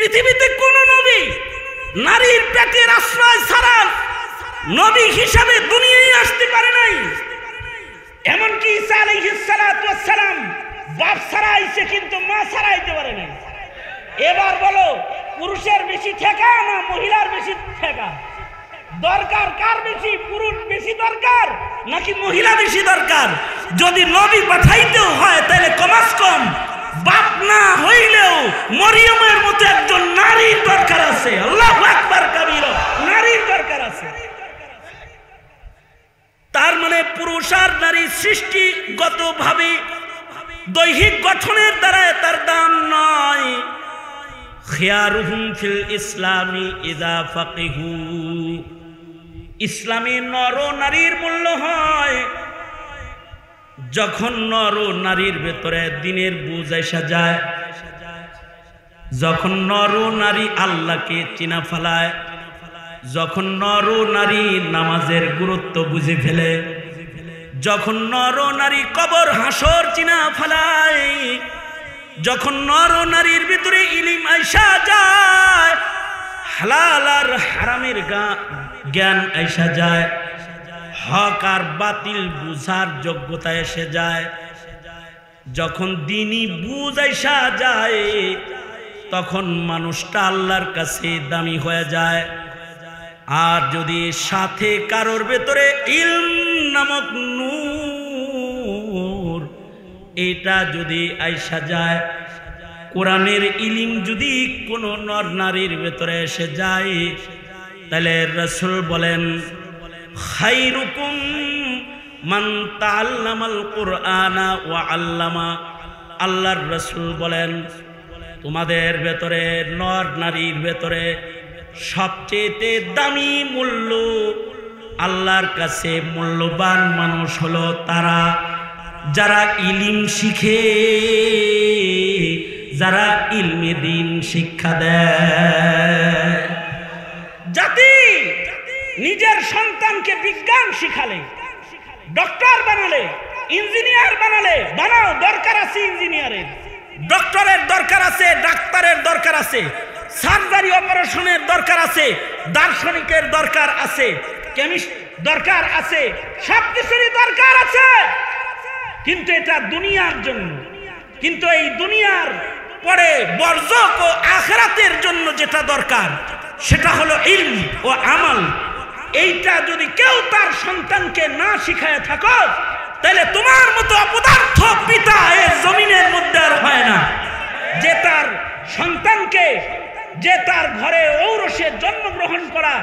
পৃথিবীতে কোন নবী নারীর পেটের আশ্রয় ছাড়া নবী হিসাবে দুনিয়ায় আসতে পারে নাই। এমনকি ঈসা আলাইহিস সালাতু ওয়াস সালাম বাপ ছাড়া আইছে, কিন্তু মা ছাড়া আইতে পারে নাই। এবার বলো, পুরুষের বেশি ঠেকা না মহিলার বেশি ঠেকা? দরকার কার বেশি? পুরুষ বেশি দরকার নাকি মহিলা বেশি দরকার? যদি নবী পাঠাইতেও হয় তাহলে কমাস কম বাপ না হইলেও মরিয়মের মতো একজন নারীর দরকার আছে। আল্লাহু আকবার কাবীরা, নারীর দরকার আছে। তার মানে পুরুষ আর নারী সৃষ্টিগতভাবে দৈহিক গঠনের দ্বারা তার দাম নয়। খিয়ারুহুম ফিল ইসলামি ইযা ফাকিহু, ইসলামে নর ও নারীর মূল্য হয় যখন নর ও নারীর ভেতরে দ্বীনের বুঝ এসে যায়, যখন নর ও নারী আল্লাহকে চিনা ফেলায়, যখন নর ও নারী নামাজের গুরুত্ব বুঝে ফেলে, যখন নর ও নারী কবর হাসর চিনা ফেলায়, যখন নর ও নারীর ভিতরে ইলম আইসা যায়, হালাল আর হারামের জ্ঞান আইসা যায়, হক আর বাতিল বুঝার যোগ্যতা এসে যায়, যখন দ্বীনি বুঝ আইসা যায়, তখন মানুষটা আল্লাহর কাছে দামি হয়ে যায়। আর যদি সাথে কারোর ভেতরে ইলম নামক নূর এটা যদি আইসা যায়, কোরআনের ইলম যদি কোনো নর নারীর ভেতরে এসে যায়, তাহলে রাসূল বলেন খায়রুকুম মান তাআল্লামাল কুরআনা ওয়া আল্লামা। আল্লাহর রাসূল বলেন তোমাদের ভেতরে নর নারীর ভেতরে সবচেয়ে দামি মূল্য আল্লাহর কাছে মূল্যবান মানুষ হলো তারা যারা ইলম শিখে, যারা ইলমে দ্বীন শিক্ষা দেয়। জাতি নিজের সন্তানকে বিজ্ঞান শিখালে, ডক্টর বানালে, ইঞ্জিনিয়ার বানালে, বানাও, দরকার আছে ইঞ্জিনিয়ারের, ডক্টরের দরকার আছে, ডাক্তারের দরকার আছে, সার্জারি অপারেশনের দরকার আছে, দার্শনিকের দরকার আছে, কেমিস্ট দরকার আছে, সব কিছুরই দরকার আছে। কিন্তু এটা দুনিয়ার জন্য। কিন্তু এই দুনিয়ার পরে বরজক ও আখিরাতের জন্য যেটা দরকার সেটা হলো ইলম ও আমল। এইটা যদি কেউ তার সন্তানকে না শিখায় থাকো, তাহলে তোমার মতো অপদার্থ পিতা এই জমিনের মধ্যে আর হয় না, যে তার সন্তানকে, যে তার ঘরে ঔরসে জন্মগ্রহণ করা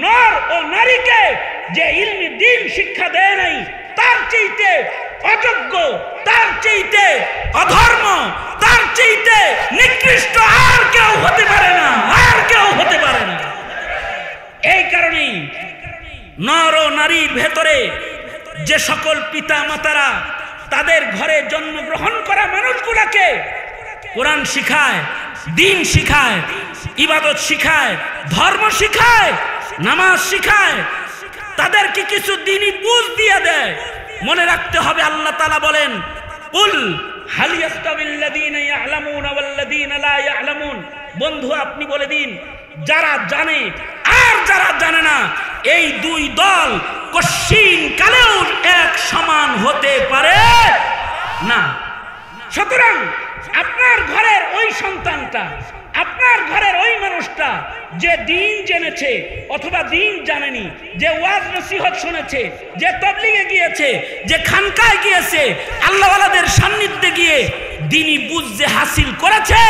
নর ও নারীকে যে ইলমি দ্বীন শিক্ষা দেয় নাই, তার চাইতে অযোগ্য, তার চাইতে অধর্ম, তার চাইতে নিকৃষ্ট আর কেউ হতে পারে না, আর কেউ হতে পারে না। এই কারণেই নর ও নারীর ভেতরে যে সকল পিতা মাতারা তাদের ঘরে জন্মগ্রহণ করা মানুষগুলাকে কোরআন শিখায়, দ্বীন শিখায়, ইবাদত শিখায়, ধর্ম শিখায়, নামাজ শিখায়, তাদেরকে কিছু দ্বীনি বুঝ দিয়ে দেয়। মনে রাখতে হবে আল্লাহ তাআলা বলেন কুল হাল ইয়াস্তাবিল্লাযীনা ইয়া'লামুনা ওয়াল্লাযীনা লা ইয়া'লামুন। বন্ধু আপনি বলে দিন, যারা জানে আর যারা জানে না এই দুই দল কশিন কালেও এক সমান হতে পারে না। সুতরাং আপনার ঘরের ওই সন্তানটা, আপনার ঘরের ওই মানুষটা যে দ্বীন জেনেছে অথবা দ্বীন জানেনি, যে ওয়াজ নসিহত শুনেছে, যে তাবলীগে গিয়েছে, যে খানকায় গিয়েছে, আল্লাহওয়ালাদের সান্নিধ্যে গিয়ে দ্বীনি বুঝ যে হাসিল করেছে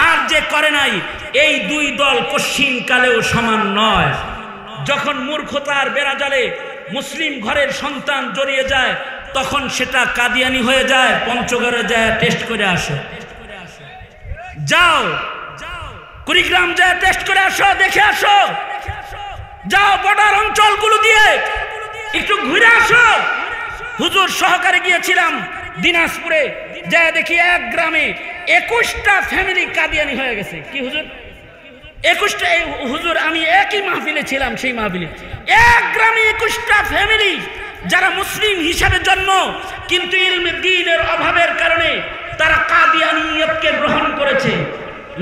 আর যে করে নাই, এই দুই দল কশিন কালেও সমান নয়। যখন মূর্খতার বেড়াজালে মুসলিম ঘরের সন্তান জড়িয়ে যায়, তখন সেটা কাদিয়ানি হয়ে যায়। পঞ্চগড়ে যায় টেস্ট করে আসো, যাও কুড়িগ্রাম যায় টেস্ট করে আসো, দেখে আসো, যাও বর্ডার অঞ্চলগুলো দিয়ে একটু ঘুরে আসো। হুজুর সহকারে গিয়েছিলাম দিনাজপুরে, যায় দেখি এক গ্রামে 21টা ফ্যামিলি কাদিয়ানি হয়ে গেছে। কি হুজুর 21টা? হুজুর আমি একই মাহফিলে ছিলাম, সেই মাহফিলে এক গ্রামে 21টা ফ্যামিলি যারা মুসলিম হিসাবে জন্ম, কিন্তু ইলমে দ্বীনের অভাবের কারণে তারা কাদিয়ানিয়তকে গ্রহণ করেছে।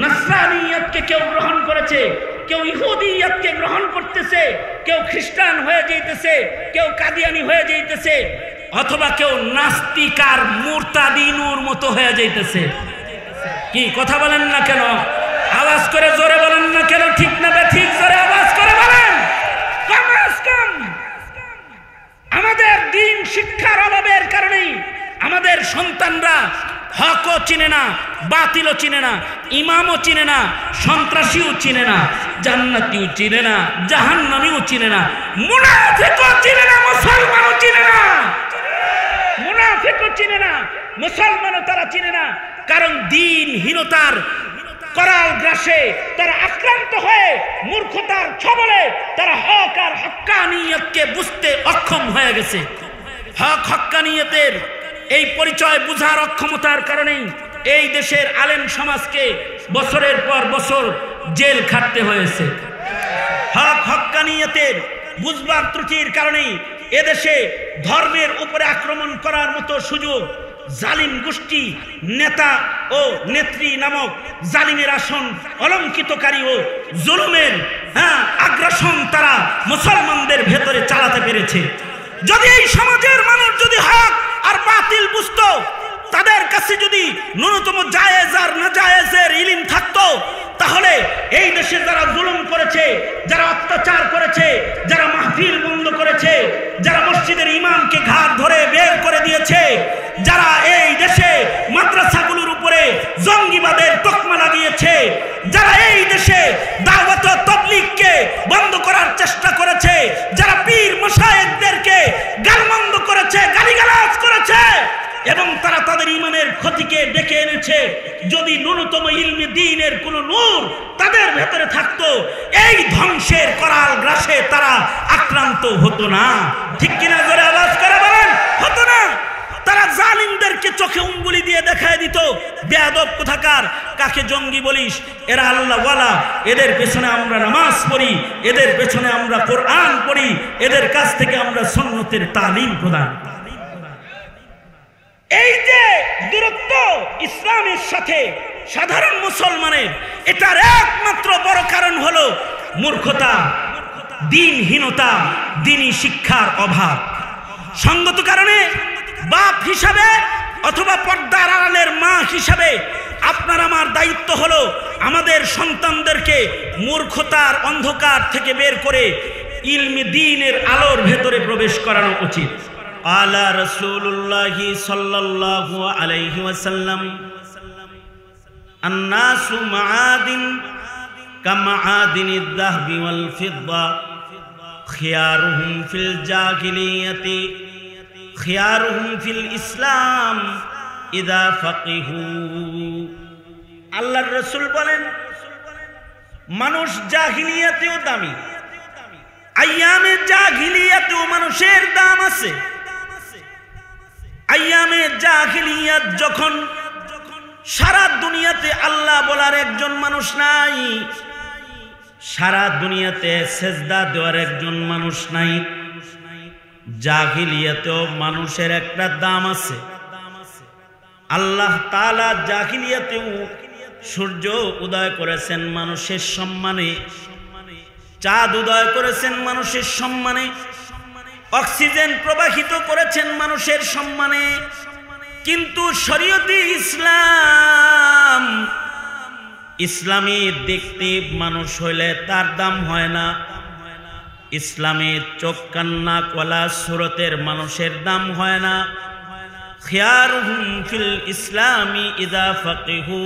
নাসরানিয়তকে কেউ গ্রহণ করেছে, কেউ ইহুদিয়তকে গ্রহণ করতেছে, কেউ খ্রিস্টান হয়ে যাইতেছে, কেউ কাদিয়ানি হয়ে যাইতেছে, অথবা কেউ নাস্তিক আর মুরতাদিনুর মতো হয়ে যাইতেছে। কি কথা বলেন না কেন? আওয়াজ করে জোরে বলেন না কেন? ঠিক না ঠিক জোরে আওয়াজ করে বলেন। কম আমাদের দ্বীন শিক্ষার অভাবের কারণেই আমাদের সন্তানরা হকও চিনে না, বাতিলও চিনে না, ইমামও চিনে না, সন্ত্রাসীও চিনে না, জান্নাতীও চিনে না, জাহান্নামীও চিনে না, মুনাফিকও চিনে না, মুসলমানও চিনে না। মুনাফিকও চিনে না, মুসলমানও তারা চিনে না। কারণ দ্বীনহীনতার করাল গ্রাসে তারা আক্রান্ত হয়ে মূর্খতার ছবলে তারা হক আর হক্কানিয়তকে বুঝতে অক্ষম হয়ে গেছে। হক হক্কানিয়তের এই পরিচয় বুঝার অক্ষমতার কারণেই এই দেশের আলেম সমাজকে বছরের পর বছর জেল খাটতে হয়েছে। হক হক্কানিয়তের বুঝবার ত্রুটির কারণেই এদেশে ধর্মের উপরে আক্রমণ করার মতো সুযোগ জালিম গোষ্ঠী নেতা ও নেত্রী নামক জালিমের আসন অলঙ্কিতকারী ও জুলুমের আগ্রাসন তারা মুসলমানদের ভেতরে চালাতে পেরেছে। যদি এই সমাজের মানুষ যদি হক আর বাতিল বুঝতো, তাদের কাছে যদি ন্যূনতম জায়েজ আর নাজায়েজের ইলম থাকতো, তাহলে এই দেশে যারা জুলুম করেছে, যারা অত্যাচার করেছে, যারা মাহফিল বন্ধ করেছে, যারা মসজিদের ইমামকে ঘাট ধরে বের করে দিয়েছে, যারা এই দেশে মাদ্রাসাগুলোর উপরে জঙ্গিবাদের তকমা লাগিয়েছে, যারা এই দেশে দাওয়াত ও তাবলীগকে বন্ধ করার চেষ্টা করেছে, যারা পীর মাশায়েখদেরকে গালমন্দ করেছে, গালিগালাজ করেছে এবং তারা তাদের ঈমানের ক্ষতিকে ডেকে এনেছে, যদি ন্যূনতম ইলমে দ্বীনের কোন নূর তাদের ভেতরে থাকতো, এই ধ্বংসের করাল গ্রাসে তারা আক্রান্ত হতো না। ঠিক কিনা জোরে আওয়াজ করে বলেন? হতো না। তারা জালিমদেরকে চোখে উঙ্গুলি দিয়ে দেখায় দিত, বেয়াদব কোথাকার, কাকে জঙ্গি বলিস, এরা আল্লাহওয়ালা, এদের পেছনে আমরা নামাজ পড়ি, এদের পেছনে আমরা কোরআন পড়ি, এদের কাছ থেকে আমরা সুন্নতের তালিম প্রদান। এই যে দূরত্ব ইসলামের সাথে সাধারণ মুসলমানের, এটার একমাত্র বড় কারণ হলো মূর্খতা, দ্বীনহীনতা, দ্বীনি শিক্ষার অভাব। সঙ্গত কারণে বাপ হিসাবে অথবা পর্দার আড়ালের মা হিসাবে আপনার আমার দায়িত্ব হলো আমাদের সন্তানদেরকে মূর্খতার অন্ধকার থেকে বের করে ইলমে দ্বীনের আলোর ভেতরে প্রবেশ করানো উচিত। আলা রাসূলুল্লাহ সাল্লাল্লাহু আলাইহি ওয়াসাল্লাম আন-নাসু মাআদিন কামাআদিনিদ যাহবি ওয়াল ফিদ্দা খিয়ারুহুম ফিল জাহিলিয়াতি খিয়ারুহুম ফিল ইসলাম ইযা ফাকিহু। আল্লাহর রাসূল বলেন, মানুষ জাহিলিয়াতেও দামি, আইয়ামে জাহিলিয়াতেও মানুষের দাম আছে। আইয়ামে জাহিলিয়াত যখন সারা দুনিয়াতে আল্লাহ বলার একজন মানুষ নাই, সারা দুনিয়াতে সেজদা দেওয়ার একজন মানুষ নাই, জাহিলিয়াতেও মানুষের একটা দাম আছে। আল্লাহ তাআলা জাহিলিয়াতেও সূর্য উদয় করেছেন মানুষের সম্মানে, চাঁদ উদয় করেছেন মানুষের সম্মানে, অক্সিজেন প্রবাহিত করেছেন মানুষের সম্মানে। কিন্তু শরীয়তে ইসলাম, ইসলামী দেখতে মানুষ হইলে তার দাম হয় না। ইসলামের চোখ কান্না কলা সুরতের মানুষের দাম হয় না। খিয়ারুহুম ফিল ইসলামি ইযা ফাকিহু।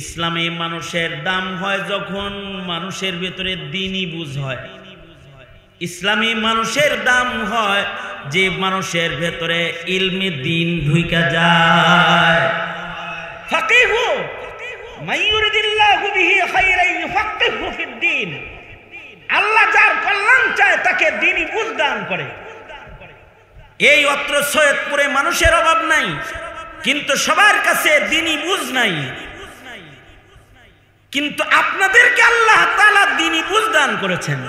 ইসলামে মানুষের দাম হয় যখন মানুষের ভিতরে দ্বীনি বুঝ হয়। ইসলামী মানুষের দাম হয় যে মানুষের ভেতরে ইলমে দ্বীন ঢুইকা যায়। ফাকিহু মাইয়ুরিদিল্লাহু বিহি খায়রান ইউফাক্কিহু ফিদ-দ্বীন। আল্লাহ যার কল্যাণ চায় তাকে দ্বীনি বুঝ দান করে। এই অত্র সৈয়দপুরে মানুষের অভাব নাই, কিন্তু সবার কাছে দ্বীনি বুঝ নাই। কিন্তু আপনাদেরকে আল্লাহ তাআলা দ্বীনি বুঝ দান করেছেন।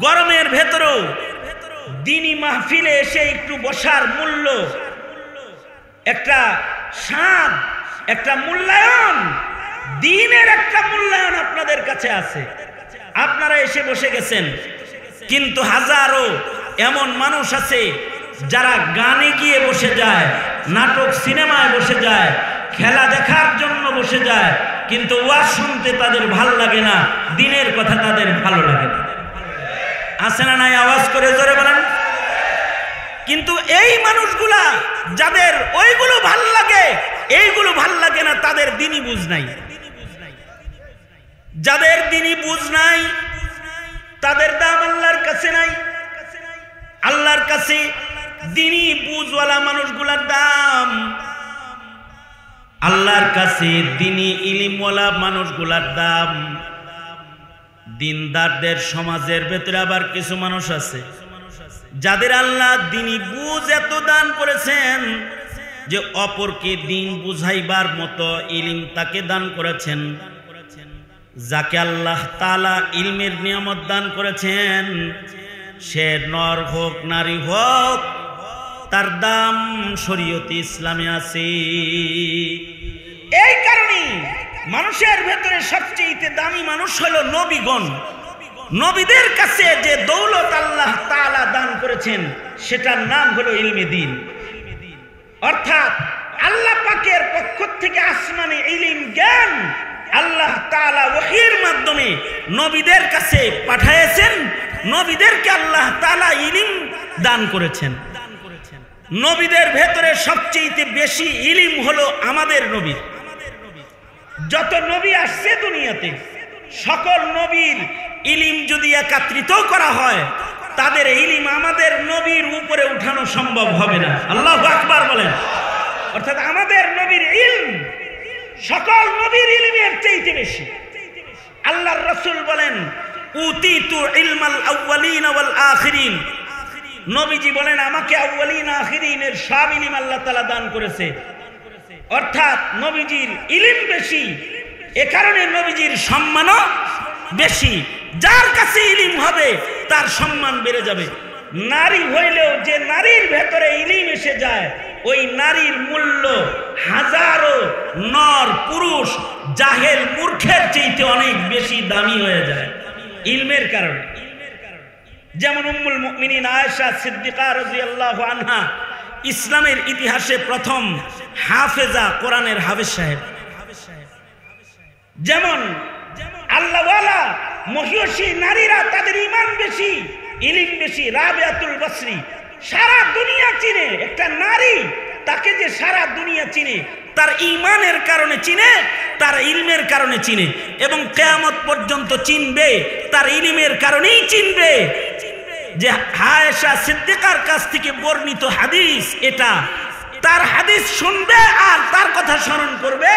গরমের ভেতরেও দ্বীনি মাহফিলে এসে একটু বসার মূল্য, একটা স্বাদ একটা মূল্যায়ন, দ্বীনের একটা মূল্যায়ন আপনাদের কাছে আছে। আপনারা এসে বসে গেছেন, কিন্তু হাজারো এমন মানুষ আছে যারা গানে গিয়ে বসে যায়, নাটক সিনেমায় বসে যায়, খেলা দেখার জন্য বসে যায়, কিন্তু ওয়াজ শুনতে তাদের ভালো লাগে না, দ্বীনের কথা তাদের ভালো লাগে না। আছে না নাই? আওয়াজ করে জোরে বলেন। কিন্তু এই মানুষগুলা যাদের ওইগুলো ভাল লাগে, এইগুলো ভাল লাগে না, তাদের দ্বীনি বুঝ নাই। যাদের দ্বীনি বুঝ নাই তাদের দাম আল্লাহর কাছে নাই। আল্লাহর কাছে দ্বীনি বুঝওয়ালা মানুষগুলার দাম, আল্লাহর কাছে দ্বীনি ইলমওয়ালা মানুষগুলার দাম। দিনদারদের সমাজের ভেতরে আবার কিছু মানুষ আছে যাদের আল্লাহ দ্বীনি বুঝ এত দান করেছেন যে অপরকে দ্বীন বুঝাইবার মতো ইলম তাকে দান করেছেন। যাকে আল্লাহ তাআলা ইলমের নিয়ামত দান করেছেন, সে নর হোক নারী হোক, তার দাম শরীয়তে ইসলামে আছে। এই কারণে মানুষের ভেতরে সবচেয়ে দামি মানুষ হলো নবীগণ। নবীদের কাছে যে দৌলত আল্লাহ তাআলা দান করেছেন সেটার নাম হলো ইলমে দ্বীন। অর্থাৎ আল্লাহ পাকের পক্ষ থেকে আসমানে ইলম জ্ঞান আল্লাহ তাআলা ওহীর মাধ্যমে নবীদের কাছে পাঠিয়েছেন। নবীদেরকে আল্লাহ তাআলা ইলম দান করেছেন। নবীদের ভেতরে সবচেয়ে বেশি ইলম হলো আমাদের নবীর। যত নবী আসছে দুনিয়াতে, সকল নবীর ইলম যদি একত্রিত করা হয়, তাদের ইলম আমাদের নবীর উপরে উঠানো সম্ভব হবে না। আল্লাহু আকবার বলেন। অর্থাৎ আমাদের নবীর ইলম সকল নবীর ইলমের চাইতে বেশি। আল্লাহর রাসূল বলেন, উতিতু ইলমাল আউয়ালিন ওয়াল আখিরিন। নবীজি বলেন, আমাকে আউয়ালিন আখিরিনের সব ইলম আল্লাহ তাআলা দান করেছে। অর্থাৎ নবীজির ইলম বেশি, এ কারণে নবীজির সম্মানও বেশি। যার কাছে ইলম হবে তার সম্মান বেড়ে যাবে। নারী হইলেও যে নারীর ভেতরে ইলম এসে যায়, ওই নারীর মূল্য হাজারো নর পুরুষ জাহেল মূর্খের চাইতে অনেক বেশি দামি হয়ে যায় ইলমের কারণে। যেমন উম্মুল মুমিনিন আয়েশা সিদ্দিকা রাদিয়াল্লাহু আনহা, ইসলামের ইতিহাসে প্রথম হাফেজা, কোরআনের হাফেজ সাহেব। যেমন আল্লাহওয়ালা মহিয়সী নারীরা, তাদের ঈমান বেশি, ইলম বেশি। রাবিয়াতুল বসরি সারা দুনিয়া চিনে। একটা নারী, তাকে যে সারা দুনিয়া চিনে, তার ঈমানের কারণে চিনে, তার ইলমের কারণে চিনে, এবং কিয়ামত পর্যন্ত চিনবে, তার ইলমের কারণেই চিনবে। যে আয়েশা সিদ্দিকার কাছ থেকে বর্ণিত হাদিস, এটা তার হাদিস শুনবে আর তার কথা স্মরণ করবে,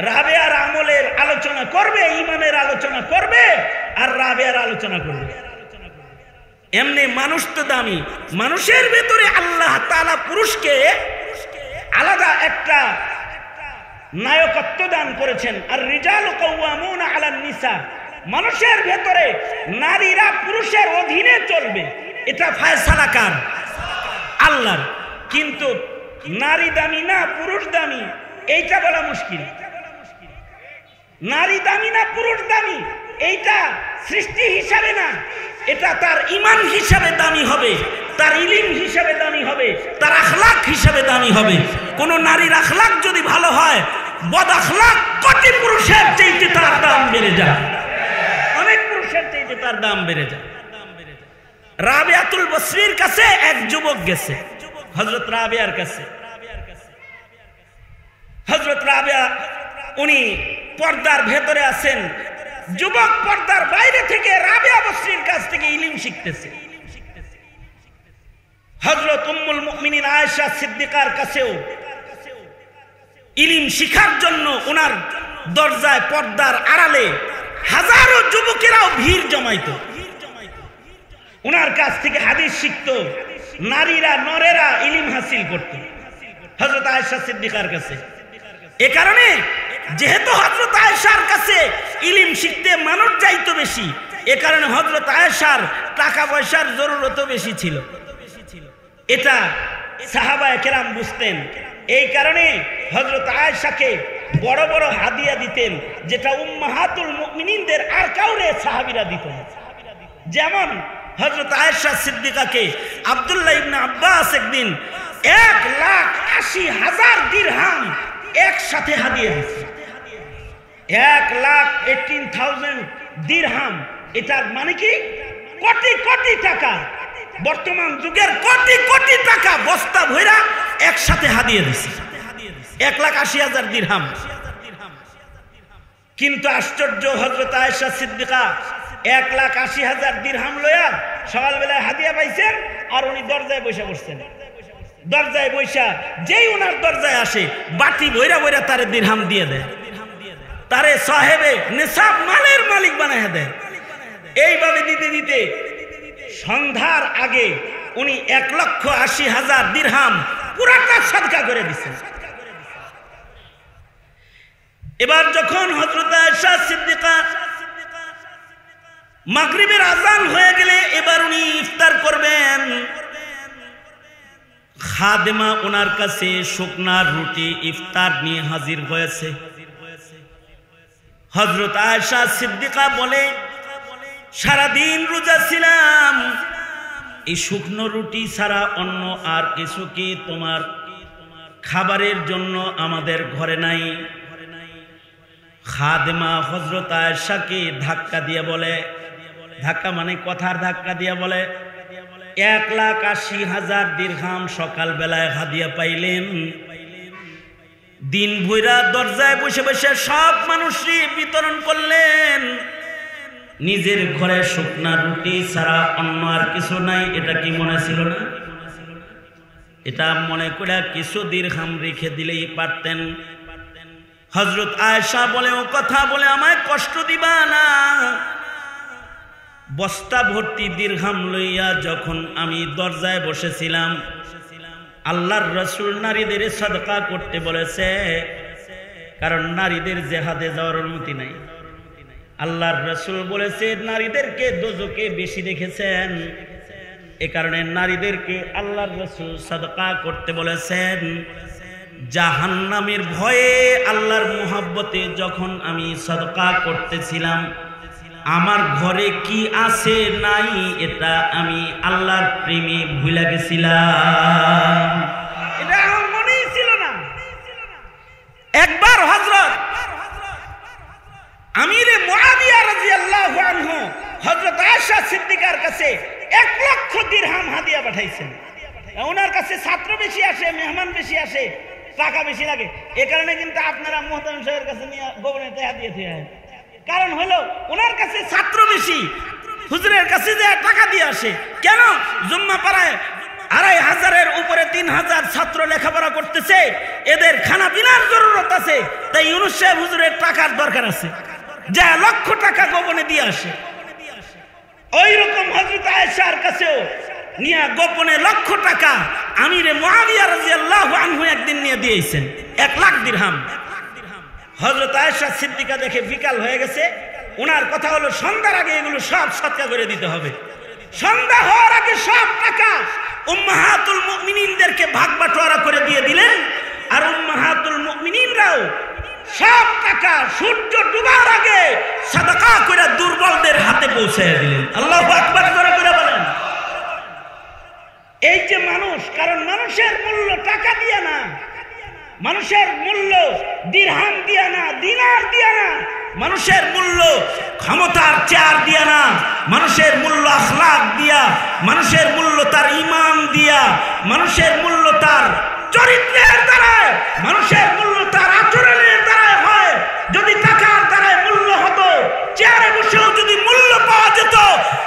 রাবেয়ার আমলের আলোচনা করবে, ঈমানের আলোচনা করবে, আর রাবেয়ার আলোচনা করবে। এমনি মানুষ তো দামি। মানুষের ভেতরে আল্লাহ তাআলা পুরুষকে আলাদা একটা নায়কত্ব দান করেছেন। আর রিজালু কাওয়ামুনা আলান নিসা, মানুষের ভেতরে নারীরা পুরুষের অধীনে চলবে, এটা ফয়সালা কার? আল্লাহর। কিন্তু নারী দামি না পুরুষ দামি, এইটা বলা মুশকিল। নারী দামি না পুরুষ দামি, এইটা সৃষ্টি হিসাবে না, এটা তার ঈমান হিসাবে দামি হবে, তার ইলম হিসাবে দামি হবে, তার আখলাক হিসাবে দামি হবে। কোন নারীর আখলাক যদি ভালো হয়, বদ আখলাক কোটি পুরুষের চাইতে তার দাম বেড়ে যায়, অনেক পুরুষের চাইতে তার দাম বেড়ে যায়। রাবিয়াতুল বসরির কাছে এক যুবক গেছে, হযরত রাবিয়ার কাছে। হযরত রাবিয়া উনি পর্দার ভেতরে আছেন, যুবক পর্দার বাইরে থেকে রাবিয়া বসরির কাছ থেকে ইলম শিখতেছে। হযরত উম্মুল মুমিনিন আয়েশা সিদ্দিকার কাছেও ইলম শিখার জন্য ওনার দরজায় পর্দার আড়ালে হাজারো যুবকেরাও ভিড় জমাইতো, ওনার কাছ থেকে হাদিস শিখত। নারীরা নরেরা ইলম হাসিল করত হযরত আয়েশা সিদ্দিকার কাছে। এ কারণে যেহেতু হযরত আয়েশার কাছে ইলম শিখতে মানুষ যাইতো বেশি, এ কারণে হযরত আয়েশার টাকা পয়সার জরুরতও বেশি ছিল। এটা সাহাবায়ে কেরাম বুঝতেন। এই কারণে হযরত আয়েশাকে বড় বড় হাদিয়া দিতেন, যেটা উম্মাহাতুল মুমিনিনদের আর কাউরে সাহাবীরা দিত না। যেমন হযরত আয়েশা সিদ্দিকাকে আব্দুল্লাহ ইবনে আব্বাস একদিন 1,80,000 দিরহাম একসাথে হাদিয়া দিয়েছে। 1,18,000 দিরহাম, এটার মানে কি? কোটি কোটি টাকা। বর্তমান যুগের কোটি কোটি টাকা বস্তা ভইরা একসাথে হাদিয়া দিয়েছে, 1,80,000 দিরহাম। কিন্তু আশ্চর্য, হযরত আয়েশা সিদ্দিকা 1,80,000 দিরহাম লয়া সকালবেলায় হাদিয়া পাইছেন, আর উনি দরজায় বসে বসছেন। দরজায় বৈশা যেই ওনার দরজায় আসে বাটি ভইরা ভইরা তারে দিরহাম দিয়ে দেয়, তারে সাহেবে নিসাব মালের মালিক বানায় দেয়। এইভাবে দিতে দিতে সন্ধ্যার আগে উনি 1,80,000 দিরহাম পুরাটা সাদকা করে দিচ্ছেন। এবার যখন হযরত আয়েশা সিদ্দিকা মাগরিবের আযান হয়ে গেলে এবার উনি ইফতার করবেন, খাদেমা ওনার কাছে শুকনা রুটি ইফতার নিয়ে হাজির হয়েছে। হযরত আয়েশা সিদ্দিকা বলে, সারাদিন রোজা ছিলাম, এই শুকনো রুটি ছাড়া অন্য আর কিছু কি তোমার খাবারের জন্য আমাদের ঘরে নাই? খাদেমা হযরত আয়েশাকে ধাক্কা দিয়ে বলে, ধাক্কা মানে কথার ধাক্কা দিয়ে বলে, 1,80,000 দিরহাম সকাল বেলায় হাদিয়া পাইলেন, দিন ভৈরা দরজায় বসে বসে সব মানুষই বিতরণ করলেন, নিজের ঘরে শুকনা রুটি ছাড়া অন্য আর কিছু নাই। এটা কি মনে ছিল না? এটা মনে করে কিছু দিরহাম রেখে দিলেই পারতেন। হযরত আয়েশা বলে, ও কথা বলে আমায় কষ্ট দিবা না। বস্তা ভর্তি দিরহাম লইয়া যখন আমি দরজায় বসেছিলাম, আল্লাহর রাসূল নারীদের সাদকা করতে বলেছে, কারণ নারীদের জিহাদে যাওয়ার অনুমতি নাই। আল্লাহর রাসূল বলেছে নারীদেরকে দোজখে বেশি দেখেছেন, এ কারণে নারীদেরকে আল্লাহর রাসূল সাদকা করতে বলেছেন। জাহান্নামের ভয়ে আল্লাহর মুহাব্বতে যখন আমি সাদকা করতেছিলাম, আমার ঘরে কি আছে নাই এটা আমি আল্লাহর প্রেমে ভুলে গেছিলাম, এটা আমার মনেই ছিল না। একবার হযরত আমিরে মুআবিয়া রাদিয়াল্লাহু আনহু হযরত আয়েশা সিদ্দিকার কাছে 1,00,000 দিরহাম হাদিয়া পাঠাইছেন। ওনার কাছে ছাত্র বেশি আসে, মেহমান বেশি আসে, টাকা বেশি লাগে। এ কারণে কিন্তু আপনারা মুহতামিম সাহেবের কাছে নিয়ে গোপনে হাদিয়া দিয়ে আসেন। কারণ হলো ওনার কাছে ছাত্র বেশি, হুজুরের কাছে যে টাকা দিয়ে আসে। কেন? জুম্মা পাড়ায় 2,500-এর উপরে 3,000 ছাত্র লেখাপড়া করতেছে, এদের খানা পিনার জরুরত আছে, তাই ইউনুস সাহেব হুজুরের টাকার দরকার আছে, যা লক্ষ টাকা গোপনে দিয়ে আসে। ওই রকম হযরত আয়েশার কাছেও নিয়ে গোপনে লক্ষ টাকা আমিরে মুআবিয়া রাদিয়াল্লাহু আনহু একদিন নিয়ে দিয়েছেন, 1,00,000 দিরহাম। হযরত আয়েশা সিদ্দিকা দেখে বিকাল হয়ে গেছে, ওনার কথা হলো সন্ধ্যার আগে এগুলো সব সৎকা করে দিতে হবে। সন্ধ্যা হওয়ার আগে সব টাকা উম্মাহাতুল মুমিনিনদেরকে ভাগ বাটোয়ারা করে দিয়ে দিলেন, আর উম্মাহাতুল মুমিনিনরাও সব টাকা সূর্য ডুবার আগে সাদাকা করে দুর্বলদের হাতে পৌঁছে দিলেন। আল্লাহু আকবার করে বলেন। এই যে মানুষ, কারণ মানুষের মূল্য টাকা দিয়া না, মানুষের মূল্য দিরহাম দিয়া না, দিনার দিয়া না, মানুষের মূল্য ক্ষমতার চেয়ার দিয়া না, মানুষের মূল্য আখলাক দিয়া, মানুষের মূল্য তার ঈমান দিয়া, মানুষের মূল্য তার চরিত্রের দ্বারায়, মানুষের মূল্য তার আচরণের দ্বারায় হয়। যদি টাকার দ্বারায় মূল্য হতো, চেয়ারে বসেও যদি মূল্য পাওয়া যেত,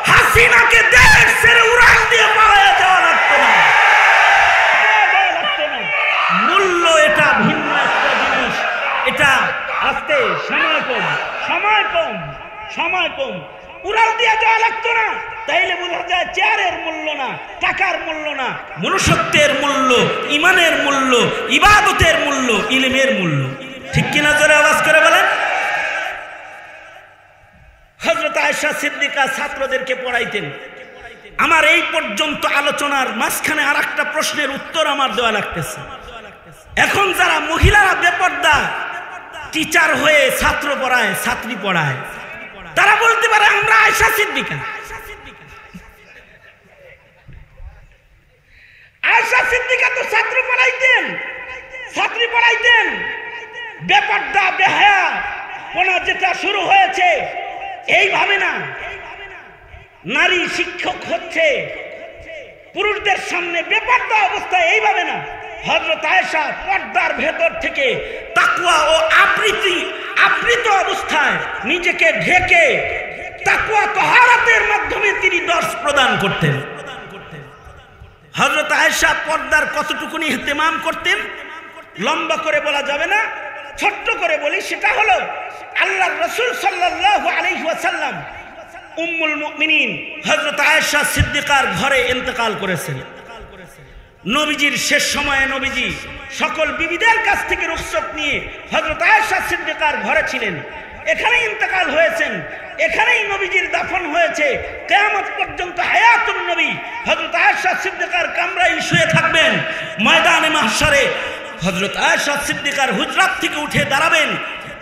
হাসিনাকে দেশ ছেড়ে উড়াল দিয়ে পালায়া যাওয়া লাগতো না। মূল্য এটা ভিন্ন একটা জিনিস, এটা আস্তে সময় কম, সময় কম, উড়াল দিয়ে যাওয়া লাগতো না। তাইলে বোঝা যায় চেয়ারের মূল্য না, টাকার মূল্য না, মনুষ্যত্বের মূল্য, ইমানের মূল্য, ইবাদতের মূল্য, ইলমের মূল্য। ঠিক কিনা জোরে আওয়াজ করে বলেন। হযরত আয়েশা সিদ্দিকা ছাত্রদেরকে পড়াইতেন। আমার এই পর্যন্ত আলোচনার মাঝখানে আর একটা প্রশ্নের উত্তর আমার দেওয়া লাগতেছে। এখন যারা মহিলারা বেপর্দা, টিচার হয়ে ছাত্র পড়ায়, ছাত্রী পড়ায়, তারা বলতে পারে আমরা আয়েশা সিদ্দিকা। আয়েশা সিদ্দিকা তো ছাত্র পড়াইতেন, ছাত্রী পড়াইতেন। বেপর্দা বেহায়া পোনা যেটা শুরু হয়েছে এইভাবে না, নারী শিক্ষক হচ্ছে পুরুষদের সামনে বেপর্দা অবস্থায়, এইভাবে না। হযরত আয়েশা পর্দার ভেতর থেকে তাকওয়া ও আবৃত অবস্থায় নিজেকে ঢেকে তাকওয়া তাহারাতের মাধ্যমে তিনি দর্শ প্রদান করতেন। হযরত আয়েশা পর্দার কতটুকুনি ইহতিমাম করতেন লম্বা করে বলা যাবে না, ছোট্ট করে বলি। সেটা হলো আল্লাহর রাসূল সাল্লাল্লাহু আলাইহি ওয়াসাল্লাম উম্মুল মুমিনিন হযরত আয়েশা সিদ্দিকার ঘরে ইন্তেকাল করেছেন। নবীজির শেষ সময়ে নবীজি সকল বিবিদের কাছ থেকে রুখসত নিয়ে হযরত আয়েশা সিদ্দিকার ঘরে ছিলেন। এখানেই ইন্তেকাল হয়েছেন, এখানেই নবীজির দাফন হয়েছে। কিয়ামত পর্যন্ত হায়াতুন নবী হযরত আয়েশা সিদ্দিকার কামরায় শুয়ে থাকবেন। ময়দানে মাহশারে হযরত আয়েশা সিদ্দিকার হুজরাত থেকে উঠে দাঁড়াবেন।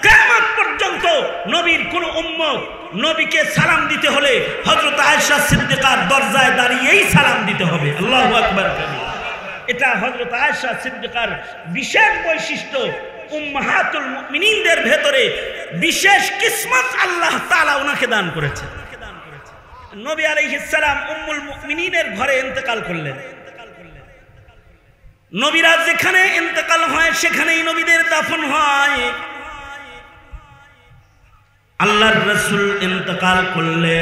কিয়ামত পর্যন্ত নবীর কোন উম্মত নবীকে সালাম দিতে হলে হযরত আয়েশা সিদ্দিকার দরজায় দাঁড়িয়েই সালাম দিতে হবে। আল্লাহু আকবার। এটা হযরত আয়েশা সিদ্দিকার বিশেষ বৈশিষ্ট্য। উম্মাহাতুল মুমিনিনদের ভেতরে বিশেষ কিসমত আল্লাহ তাআলা ওনাকে দান করেছেন। নবী আলাইহিস সালাম উম্মুল মুমিনিনের ঘরে ইন্তেকাল করলেন। নবীরা যেখানে ইন্তেকাল হয় সেখানেই নবীদের দাফন হয়। আল্লাহর রাসূল ইন্তেকাল করলে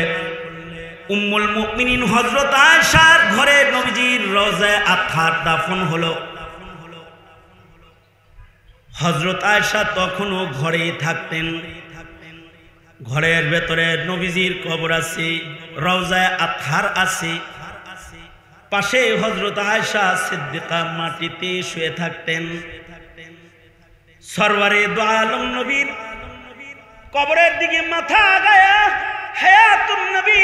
উম্মুল মুমিনিন হযরত আয়েশার ঘরে নবীজির রওজায়ে আতহার দাফন হলো। হযরত আয়েশা তখনও ঘরেই থাকতেন। ঘরের ভেতরে নবীজির কবর আছে, রওজায়ে আতহার আছে। পাশে হযরত আয়েশা সিদ্দিকা মাটিতে শুয়ে থাকতেন। সরওয়ারে দু আলম নবীর কবরের দিকে মাথা আগায়া হায়াতুন নবী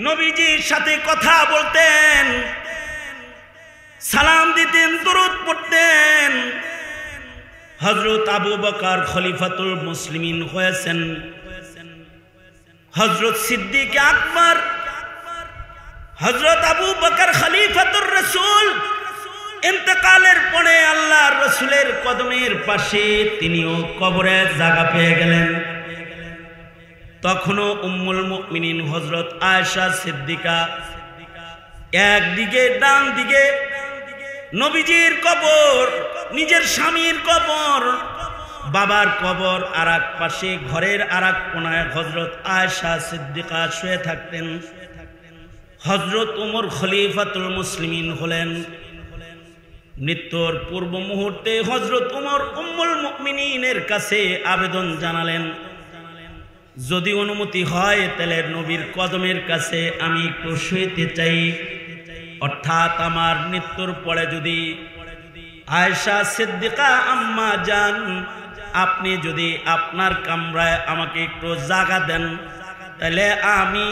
নবীজির সাথে কথা বলতেন, সালাম দিতেন, দরুদ পড়তেন। হযরত আবু বকর খলিফাতুল মুসলিমিন হয়েছেন। হযরত সিদ্দিক আকবর, হযরত আবু বকর খলিফাতুর রাসূল ইন্তেকালের পরে আল্লাহর রাসূলের কদমের পাশে তিনিও কবরে জায়গা পেয়ে গেলেন। তখনও উম্মুল মুমিনিন হযরত আয়েশা সিদ্দিকা একদিকে ডান দিকে নবীজির কবর, নিজের স্বামীর কবর, বাবার কবর আর এক পাশে ঘরের আর এক কোনায় হযরত আয়েশা সিদ্দিকা শুয়ে থাকতেন। হযরত ওমর খলিফাতুল মুসলিমিন হলেন। মৃত্যুর পূর্ব মুহূর্তে হযরত ওমর উম্মুল মুমিনিনের কাছে আবেদন জানালেন, যদি অনুমতি হয় তাহলে নবীর কদমের কাছে আমি একটু শুইতে চাই। অর্থাৎ আমার মৃত্যুর পরে যদি আয়েশা সিদ্দিকা আম্মা জান আপনি যদি আপনার কামরায় আমাকে একটু জায়গা দেন তাহলে আমি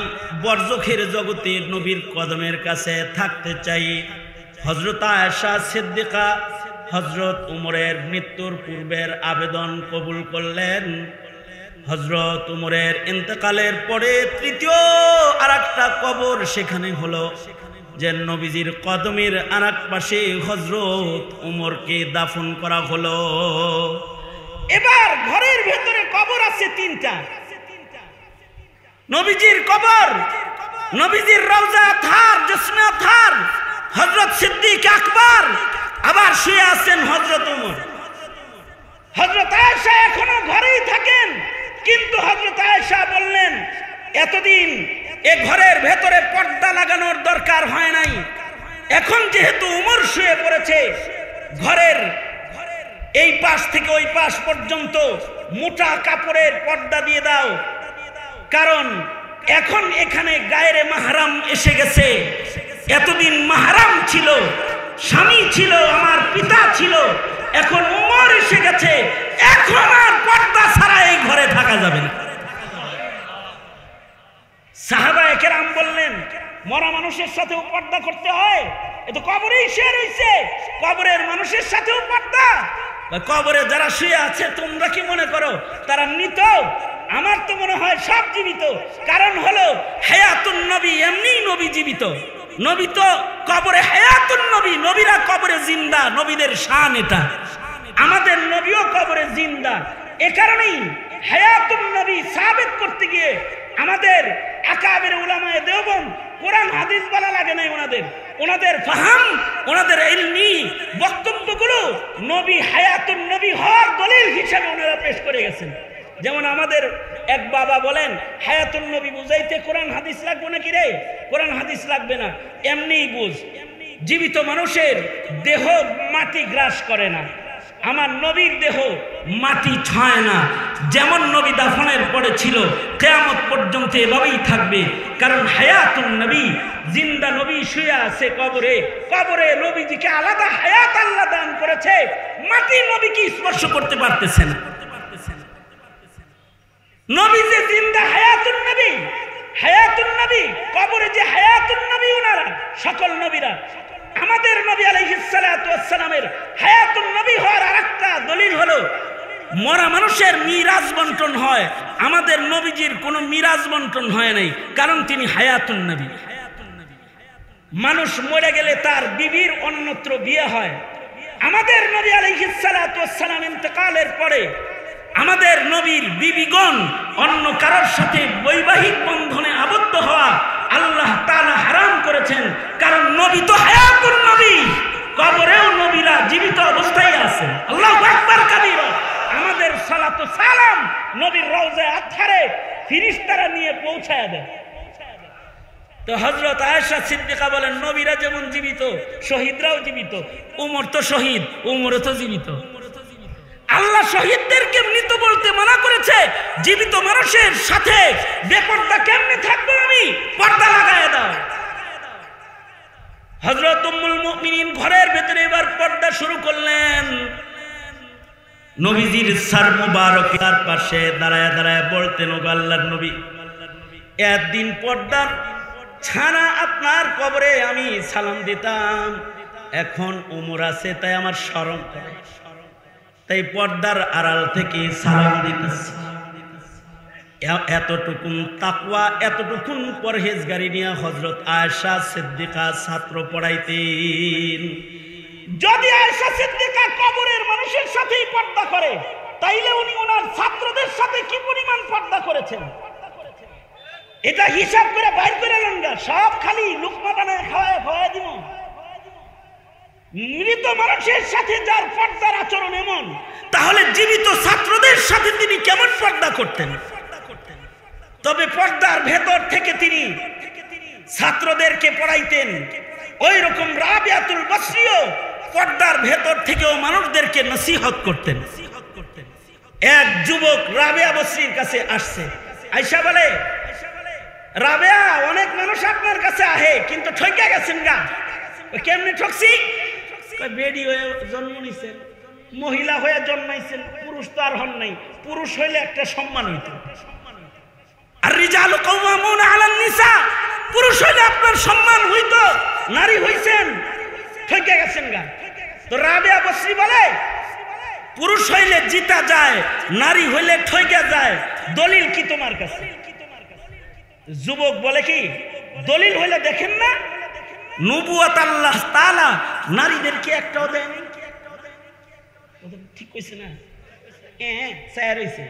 বরজখের জগতে নবীর কদমের কাছে থাকতে চাই। হযরত আয়েশা সিদ্দিকা হযরত উমরের মৃত্যুর পূর্বের আবেদন কবুল করলেন। হযরত উমরের ইন্তেকালের পরে তৃতীয় আরেকটা কবর সেখানে হলো, যে নবীজির কদমের আরেক পাশে হযরত উমরকে দাফন করা হলো। এবার ঘরের ভেতরে কবর আছে তিনটা। নবীজির কবর, নবীজির রওজা আতহার, জিসমে আতহার, হযরত সিদ্দিক আকবর, আবার শুয়ে আছেন হযরত উমর। হযরত আয়েশা এখনো ঘরেই থাকেন, কিন্তু হযরত আয়েশা বললেন এতদিন এ ঘরের ভেতরে পর্দা লাগানোর দরকার হয় নাই, এখন যেহেতু উমর শুয়ে পড়েছে ঘরের এই পাশ থেকে ওই পাশ পর্যন্ত মোটা কাপড়ের পর্দা দিয়ে দাও, কারণ এখন এখানে গায়েরে মাহরাম এসে গেছে। এতদিন মাহরাম ছিল, স্বামী ছিল, আমার পিতা ছিল, এখন উমর এসে গেছে, এখন আর পর্দা ছাড়া এই ঘরে থাকা যাবে না। সাহাবায়ে কেরাম বললেন মরা মানুষের সাথেও পর্দা করতে হয়, এ তো কবরেই শুয়ে রয়েছে, কবরের মানুষের সাথেও পর্দা। কবরে যারা শুয়ে আছে তোমরা কি মনে করো তারা মৃত? আমার তো মনে হয় সব জীবিত। কারণ হলো হায়াতুন নবী, এমনি নবী জীবিত। নবী তো কবরে হায়াতুন নবী, নবীরা কবরে জিন্দা, নবীদের শান এটা। আমাদের নবীও কবরে জিন্দা। এ কারণেই হায়াতুন নবী সাবিত করতে গিয়ে আমাদের আকাবের উলামায়ে দেওবন্দ কোরআন হাদিস বলা লাগে নাই ওনাদের ফাহাম, ওনাদের ইলমি বক্তব্যগুলো নবী হায়াতুন নবী হওয়ার দলিল হিসেবে ওনারা পেশ করে গেছেন। যেমন আমাদের এক বাবা বলেন, হায়াতুন নবী বুঝাইতে কোরআন হাদিস লাগবে নাকি রে? কোরআন হাদিস লাগবে না, এমনিই বুঝ। জীবিত মানুষের দেহ মাটি গ্রাস করে না, আমার নবীর দেহ মাটি ছয় না। যেমন নবী দাফনের পরে ছিল কিয়ামত পর্যন্ত এভাবেই থাকবে। কারণ হায়াতুন নবী, জিন্দা নবী শুয়ে আছে কবরে। কবরে নবীজিকে আলাদা হায়াত আল্লাহ দান করেছে, মাটি নবীকে স্পর্শ করতে পারতেছে না। নবী যে জিন্দা হায়াতুন নবী, হায়াতুন নবী কবরে যে হায়াতুন নবী, ওনারা সকল নবীরা। আমাদের নবী আলাইহিস সালাতু ওয়াস সালামের হায়াতুন নবী হওয়ার আরেকটা দলিল হলো মরা মানুষের মিরাজ বন্টন হয়। আমাদের নবীজির কোনো মিরাজ বন্টন হয় নাই, কারণ তিনি হায়াতুন নবী। মানুষ মরে গেলে তার বিবির অন্যত্র বিয়ে হয়। আমাদের নবী আলাইহিস সালাতু ওয়াস সালাম ইন্তেকালের পরে আমাদের নবীর বিবিগণ অন্য কারোর সাথে বৈবাহিক বন্ধনে আবদ্ধ হওয়া আল্লাহ তাআলা হারাম করেছেন। কারণ নবী তো হায়াতুন নবী, কবরেও নবীরা জীবিত অবস্থায় আছেন। আল্লাহু আকবার কাবীরা। আমাদের সালাতু সালাম নবীর রওজায়ে আতহারে ফেরেশতারা নিয়ে পৌঁছায় দেয়। তো হযরত আয়েশা সিদ্দিকা বলেন, নবীরা যেমন জীবিত, শহীদরাও জীবিত। উমর তো শহীদ, উমরও তো জীবিত। আল্লাহ শহীদদেরকে মৃত বলতে মানা করেছে, জীবিত মানুষের সাথে বেপরদা কেমনে থাকবো আমি? পর্দা লাগায় দাও। হযরত উম্মুল মুমিনিন ঘরের ভেতরে এবার পর্দা শুরু করলেন। নবীজির সার মুবারকের পাশে দাঁড়ায় দাঁড়ায় বলতেন, ওগো আল্লাহর নবী, একদিন পর্দার ছাড়া আপনার কবরে আমি সালাম দিতাম, এখন উমর আছে তাই আমার শরম করে, তাই পর্দার আড়াল থেকে সালাম দিতেছি। এতটুকুন তাকওয়া, এতটুকুন পরহেজগারি নিয়ে হযরত আয়েশা সিদ্দিকা ছাত্র পড়াইতেন। যদি আয়েশা সিদ্দিকা কবরের মানুষের সাথেই পর্দা করে, তাইলে উনি ওনার ছাত্রদের সাথে কি পরিমাণ পর্দা করেছেন এটা হিসাব করে বাইর করে লঙ্গা। সব খালি লুকমা বানায় খাওয়ায় দিব। মৃত মানুষের সাথে যার পর্দার আচরণ এমন, তাহলে জীবিত ছাত্রদের সাথে তিনি কেমন পর্দা করতেন? তবে পর্দার ভেতর থেকে তিনি ছাত্রদেরকে পড়াইতেন। ওই রকম রাবিয়াতুল বসরিও পর্দার ভেতর থেকেও মানুষদেরকে নসিহত করতেন। এক যুবক রাবিয়া বসরির কাছে আসছে, আয়েশা বলে, রাবিয়া, অনেক মানুষ আপনার কাছে আহে কিন্তু ঠকে গেছেন গা। কেমনে ঠকছি? বেডি হয়ে জন্ম নিছেন, মহিলা হয়ে জন্মাইছেন, পুরুষ তো আর হন নাই। পুরুষ হইলে একটা সম্মান হইত। আর রিজালু কাওয়ামুনা আলান নিসা, পুরুষ হইলে আপনার সম্মান হইতো, নারী হইছেন, ঠকে গেছেন গা। তো রাবিয়া বসরি বলে, পুরুষ হইলে জিতা যায়, নারী হইলে ঠকে যায়, দলিল কি তোমার কাছে? যুবক বলে, কি দলিল হইলে দেখেন না, নবুয়ত আল্লাহ তাআলা নারীদেরকে একটাও দেয়নি। ঠিক কইছে না? স্যার হইছে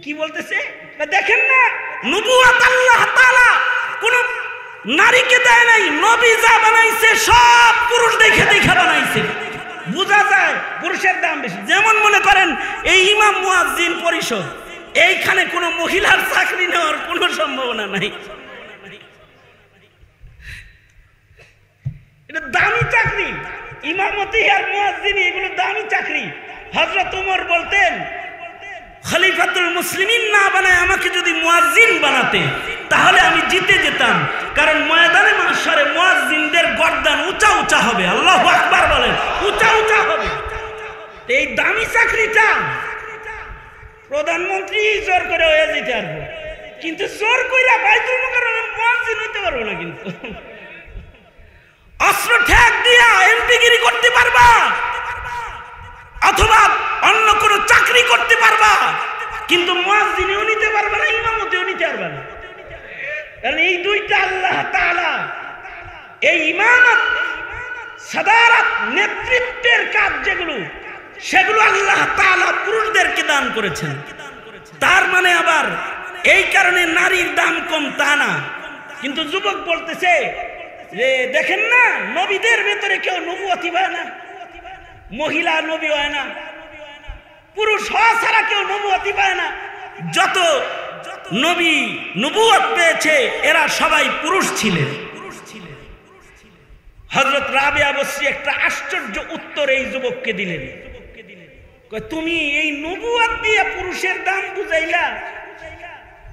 কি বলতেছে? দেখেন না, নবুয়ত আল্লাহ তাআলা কোন নারীকে দেয় নাই। নবী যা বানাইছে সব পুরুষ দেখে দেখে বানাইছে। বোঝা যায় পুরুষের দাম বেশি। যেমন মনে করেন এই ইমাম মুয়াজ্জিন পরিষদ, এইখানে কোনো মহিলার চাকরি নেওয়ার কোনো সম্ভাবনা নাই। এটা দামি চাকরি, ইমামতি আর মুয়াজ্জিনি, এগুলো দামি চাকরি। হযরত ওমর বলতেন, খলিফাতুল মুসলিমিন না বানায় আমাকে যদি মুয়াজ্জিন বানাতে তাহলে আমি জিতে যেতাম। কারণ ময়দানে মাহশরে মুয়াজ্জিনদের গর্দান উঁচা উঁচা হবে। আল্লাহু আকবার বলেন, উঁচা উঁচা হবে। এই দামি চাকরিটা প্রধানমন্ত্রী জোর করে হয়ে যেতে পারবো, কিন্তু জোর কইরা বাইতুল মুকাররমে মুয়াজ্জিন হইতে পারবো না। কিন্তু অস্ত্র ঠেক দিয়া এমপিগিরি করতে পারবা, অথবা অন্য কোনো চাকরি করতে পারবা, কিন্তু মুয়াজ্জিনও নিতে পারবে না, ইমামতিও নিতে পারবে না। কারণ এই দুইটা আল্লাহ তাআলা এই ইমামত, সাদারাত, নেতৃত্বের কাজ যেগুলো, সেগুলো আল্লাহ তাআলা পুরুষদেরকে দান করেছেন। তার মানে আবার এই কারণে নারীর দাম কম তা না। কিন্তু যুবক বলতেছে যে দেখেন না, নবীদের ভেতরে কেউ নবুয়তি হয় না, মহিলা নবী হয় না, পুরুষ হওয়া ছাড়া কেউ নবুয়তি পায় না। যত নবী নবুয়ত পেয়েছে এরা সবাই পুরুষ ছিলেন। হযরত রাবিয়া বসরি একটা আশ্চর্য উত্তর এই যুবককে দিলেন। তুমি এই নবুয়ত দিয়ে পুরুষের দাম বুঝাইলা,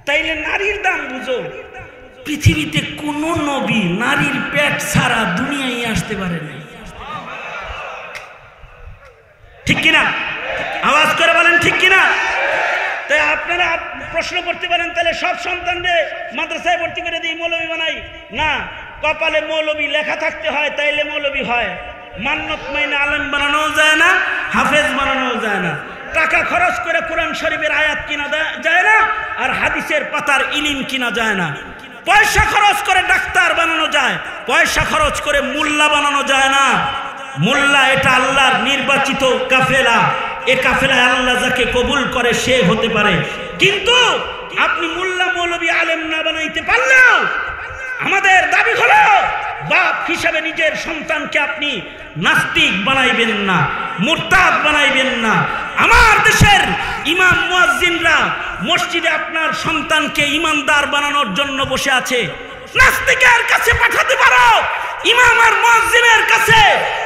তাইলে নারীর দাম বুঝো। পৃথিবীতে কোন নবী নারীর পেট ছাড়া দুনিয়ায় আসতে পারে নাই, ঠিক কিনা? আওয়াজ করে বলেন ঠিক কিনা? তাই আপনারা প্রশ্ন করতে পারেন, তাহলে সব সন্তানদের মাদ্রাসায় ভর্তি করে দিই, মৌলবী বানাই? না, কপালে মৌলবী লেখা থাকতে হয়, তাইলে মৌলবী হয়। মান্নত মাইনে আলেম বানানো যায় না, হাফেজ বানানো যায় না। টাকা খরচ করে কোরআন শরীফের আয়াত কিনা যায় না, আর হাদিসের পাতার ইলিম কিনা যায় না। পয়সা খরচ করে ডাক্তার বানানো যায়, পয়সা খরচ করে মোল্লা বানানো যায় না। মোল্লা এটা আল্লাহর নির্বাচিত কাফেলা, এ কাফেলায় আল্লাহ যাকে কবুল করে সে হতে পারে। কিন্তু আপনি মোল্লা মৌলবী আলেম না বানাইতে পারলেও আমাদের দাবি হলো বাপ হিসাবে নিজের সন্তানকে আপনি নাস্তিক বানাইবেন না, মুরতাদ বানাইবেন না। আমার দেশের ইমাম মুয়াজ্জিনরা মসজিদে আপনার সন্তানকে ইমানদার বানানোর জন্য বসে আছে। নাস্তিকের কাছে পাঠাতে পারো, ইমাম আর মুয়াজ্জিনের কাছে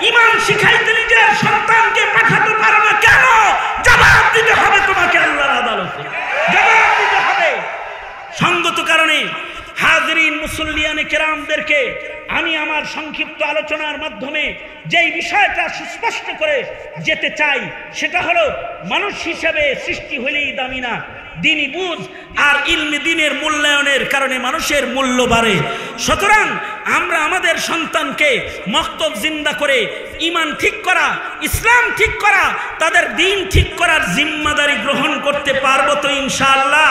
ইমান শিখাইতে নিজের সন্তানকে পাঠাতে পারো না কেন? জবাব দিতে হবে তোমাকে আল্লাহর আদালতে, জবাব দিতে হবে। সঙ্গত কারণে হাজরিন মুসল্লিয়ানে কেরামদেরকে আমি আমার সংক্ষিপ্ত আলোচনার মাধ্যমে যেই বিষয়টা সুস্পষ্ট করে যেতে চাই, সেটা হলো মানুষ হিসেবে সৃষ্টি হলেই দামি না, দিনই বুঝ আর ইলমে দ্বীনের মূল্যায়নের কারণে মানুষের মূল্য বাড়ে। সুতরাং আমরা আমাদের সন্তানকে মক্তব জিন্দা করে ঈমান ঠিক করা, ইসলাম ঠিক করা, তাদের দ্বীন ঠিক করার জিম্মাদারি গ্রহণ করতে পারবো তো ইনশাআল্লাহ?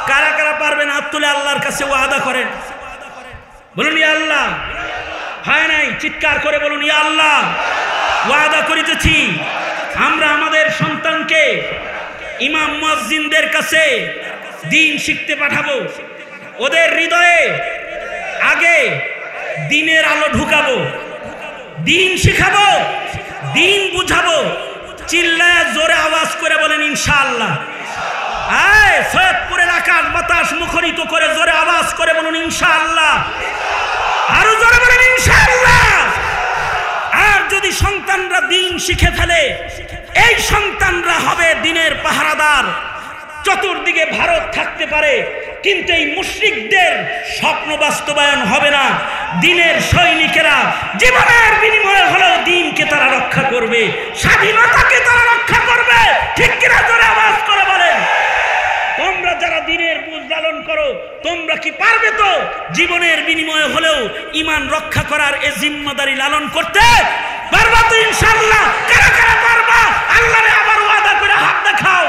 কারা কারা পারবেন হাত তুলে আল্লাহর কাছে ওয়াদা করেন, বলুন ইয়া আল্লাহ। হয় নাই? চিৎকার করে বলুন ইয়া আল্লাহ। ওয়াদা করিতেছি আমরা আমাদের সন্তানকে ইমাম মুয়াজ্জিনদের কাছে দ্বীন শিখতে পাঠাবো, ওদের হৃদয়ে আগে দ্বীনের আলো ঢুকাবো, দ্বীন শিখাবো, দ্বীন বুঝাবো। চিল্লায় জোরে আওয়াজ করে বলেন ইনশাআল্লাহ। আয় সৈয়দপুরের আকাশ বাতাস মুখরিত করে জোরে আওয়াজ করে বলুন ইনশাআল্লাহ। আরো জোরে বলেন ইনশাআল্লাহ। আর যদি সন্তানরা দ্বীন শিখে ফেলে, এই সন্তানরা হবে দ্বীনের পাহারাদার। চতুর্দিকে ভারত থাকতে পারে, কিন্তু এই মুশরিকদের স্বপ্ন বাস্তবায়ন হবে না। দ্বীনের সৈনিকেরা জীবনের বিনিময়ে হলেও দ্বীনকে তারা রক্ষা করবে, স্বাধীনতাকে তারা রক্ষা করবে। ঠিক কিনা? জোরে আওয়াজ করে বলেন। তোমরা যারা দ্বীনের বুঝ লালন করো, তোমরা কি পারবে তো জীবনের বিনিময়ে হলেও ঈমান রক্ষা করার এই জিম্মাদারি লালন করতে? পারবা তো ইনশাআল্লাহ? কারা কারা পারবা? আল্লাহরে আবার ওয়াদা করে হাত দেখাও।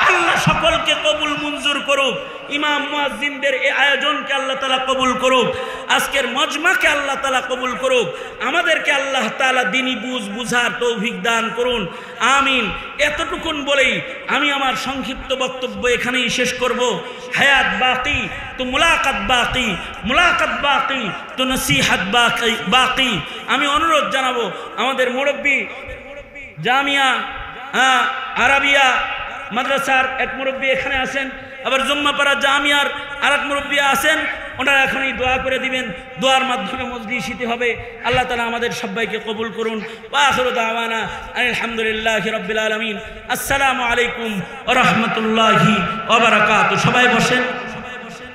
আল্লাহ সকলকে কবুল মঞ্জুর করুক। ইমাম মুয়াজ্জিনদের এই আয়োজনকে আল্লাহ তাআলা কবুল করুক। আজকের মজমাকে আল্লাহ তাআলা কবুল করুক। আমাদেরকে আল্লাহ তাআলা দ্বীনি বুঝার তৌফিক দান করুন, আমিন। এতটুকুন বলেই আমি আমার সংক্ষিপ্ত বক্তব্য এখানেই শেষ করব। হায়াত বাকি তো মুলাকাত বাকি, মুলাকাত বাকি তো নসিহাত বাকি। আমি অনুরোধ জানাবো আমাদের মুরব্বী জামিয়া আরাবিয়া মাদ্রাসার এক মুরব্বী এখানে আছেন, আবার জুম্মাপাড়া জামিয়ার আর এক মুরব্বী আছেন, ওনারা এখনই দোয়া করে দিবেন। দোয়ার মাধ্যমে মজলিসিতে হবে। আল্লাহ তাআলা আমাদের সবাইকে কবুল করুন। ওয়া আখিরু দাওয়ানা আলহামদুলিল্লাহি রাব্বিল আলামিন। আসসালামু আলাইকুম ওয়া রাহমাতুল্লাহি ওয়া বারাকাতুহু। সবাই বসেন।